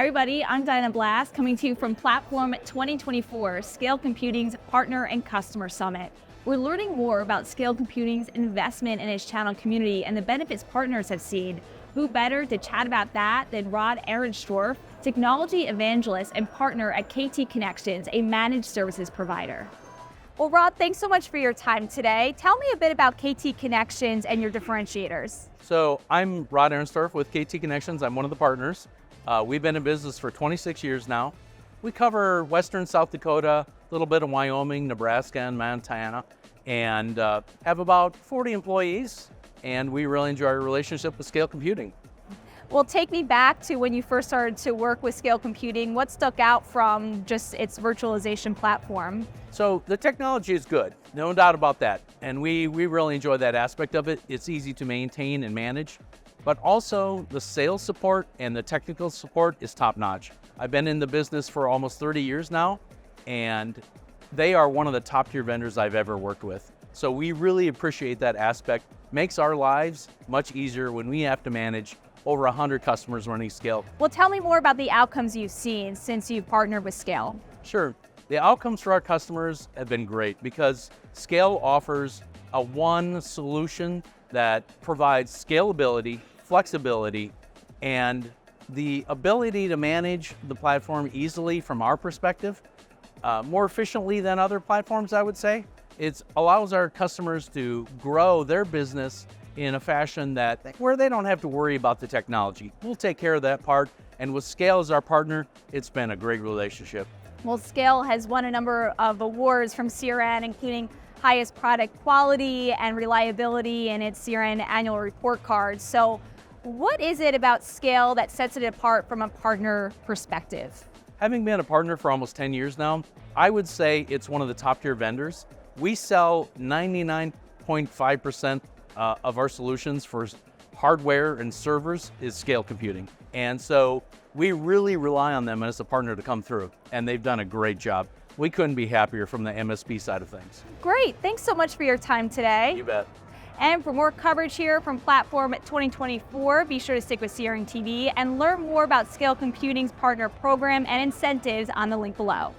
Hi everybody, I'm Diana Blast coming to you from Platform 2024, Scale Computing's Partner and Customer Summit. We're learning more about Scale Computing's investment in its channel community and the benefits partners have seen. Who better to chat about that than Rod Ahrenstorff, technology evangelist and partner at KT Connections, a managed services provider. Well, Rod, thanks so much for your time today. Tell me a bit about KT Connections and your differentiators. So I'm Rod Ahrenstorff with KT Connections. I'm one of the partners. We've been in business for 26 years now. We cover western South Dakota, a little bit of Wyoming, Nebraska, and Montana, and have about 40 employees, and we really enjoy our relationship with Scale Computing. Well, take me back to when you first started to work with Scale Computing. What stuck out from just its virtualization platform? So the technology is good, no doubt about that, and we really enjoy that aspect of it. It's easy to maintain and manage. But also the sales support and the technical support is top-notch. I've been in the business for almost 30 years now, and they are one of the top-tier vendors I've ever worked with. So we really appreciate that aspect. Makes our lives much easier when we have to manage over 100 customers running Scale. Well, tell me more about the outcomes you've seen since you've partnered with Scale. Sure. The outcomes for our customers have been great because Scale offers a one solution that provides scalability, flexibility, and the ability to manage the platform easily from our perspective, more efficiently than other platforms, I would say. It allows our customers to grow their business in a fashion where they don't have to worry about the technology. We'll take care of that part, and with Scale as our partner, it's been a great relationship. Well, Scale has won a number of awards from CRN, including highest product quality and reliability in its CRN annual report card. So what is it about Scale that sets it apart from a partner perspective? Having been a partner for almost 10 years now, I would say it's one of the top tier vendors. We sell 99.5% of our solutions for hardware and servers is Scale Computing. And so we really rely on them as a partner to come through, and they've done a great job. We couldn't be happier from the MSP side of things. Great, thanks so much for your time today. You bet. And for more coverage here from Platform 2024, be sure to stick with CRNtv and learn more about Scale Computing's partner program and incentives on the link below.